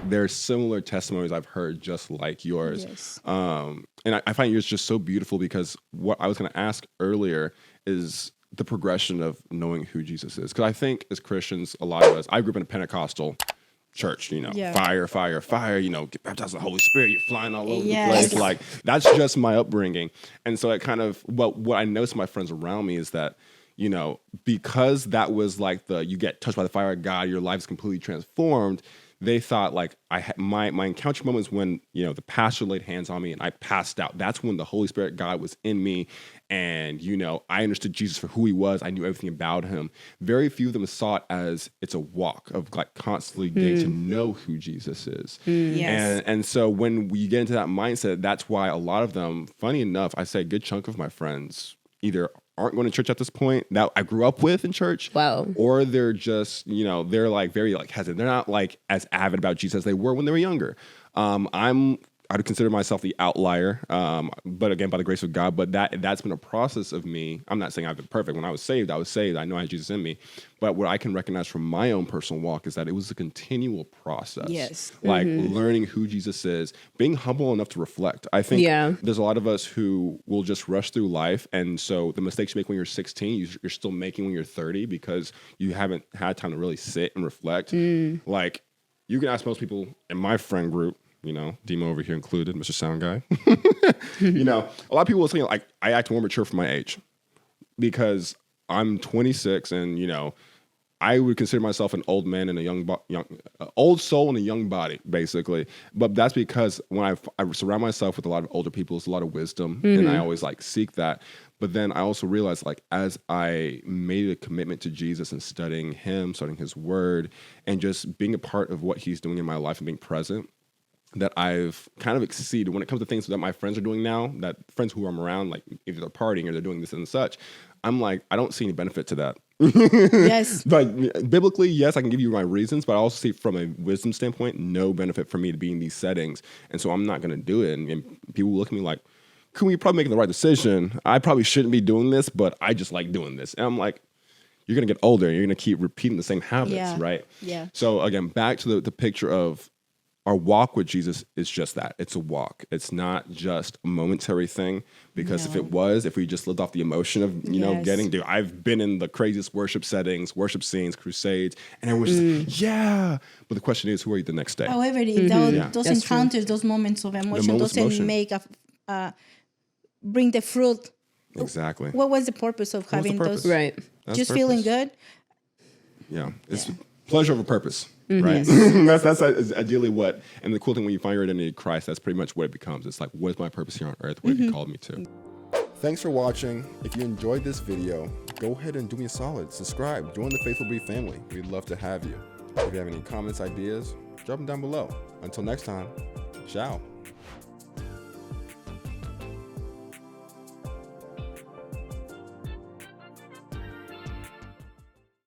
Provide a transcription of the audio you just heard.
there's similar testimonies I've heard just like yours. Yes. And I find yours just so beautiful because what I was going to ask earlier is the progression of knowing who Jesus is. Because I think as Christians, a lot of us, I grew up in a Pentecostal church, fire, fire, fire, get baptized in the Holy Spirit, you're flying all over the place. Like, that's just my upbringing. And so it kind of, what I noticed my friends around me is that, because that was like you get touched by the fire of God, your life is completely transformed. They thought like my encounter moments when, the pastor laid hands on me and I passed out. That's when the Holy Spirit God was in me. And, I understood Jesus for who he was. I knew everything about him. Very few of them saw it as it's a walk of like constantly getting to know who Jesus is. Yes. And so when we get into that mindset, that's why a lot of them, funny enough, I say a good chunk of my friends either aren't going to church at this point that I grew up with in church. Wow. Or they're just, they're like very like hesitant. They're not like as avid about Jesus as they were when they were younger. I would consider myself the outlier, but again, by the grace of God. But that's been a process of me. I'm not saying I've been perfect. When I was saved. I know I had Jesus in me. But what I can recognize from my own personal walk is that it was a continual process. Yes. Like learning who Jesus is, being humble enough to reflect. I think there's a lot of us who will just rush through life. And so the mistakes you make when you're 16, you're still making when you're 30 because you haven't had time to really sit and reflect. Like, you can ask most people in my friend group, Demo over here included, Mr. Sound Guy. A lot of people will say like I act more mature for my age because I'm 26 and I would consider myself an old man and old soul in a young body, basically. But that's because when I surround myself with a lot of older people, it's a lot of wisdom, and I always like seek that. But then I also realized, like, as I made a commitment to Jesus and studying him, studying his word, and just being a part of what he's doing in my life and being present, that I've kind of exceeded when it comes to things that my friends are doing now, that friends who I'm around, like either they're partying or they're doing this and such. I'm like, I don't see any benefit to that. Yes. Like biblically, yes, I can give you my reasons, but I also see from a wisdom standpoint, no benefit for me to be in these settings. And so I'm not going to do it. And people look at me like, could we probably making the right decision? I probably shouldn't be doing this, but I just like doing this. And I'm like, you're going to get older and you're going to keep repeating the same habits, right? Yeah. So again, back to the picture of our walk with Jesus is just that. It's a walk. It's not just a momentary thing, because if we just lived off the emotion of, I've been in the craziest worship settings, worship scenes, crusades, and everyone's just, but the question is, who are you the next day? However, those encounters, those moments of emotion doesn't make bring the fruit. Exactly. What was the purpose of having those? Right. Just feeling good? Yeah. It's pleasure over purpose. Right. That's ideally what, and the cool thing when you find your identity in Christ, that's pretty much what it becomes. It's like, what is my purpose here on earth? What have you called me to? Thanks for watching. If you enjoyed this video, go ahead and do me a solid. Subscribe. Join the Faithful Breed family. We'd love to have you. If you have any comments, ideas, drop them down below. Until next time, ciao.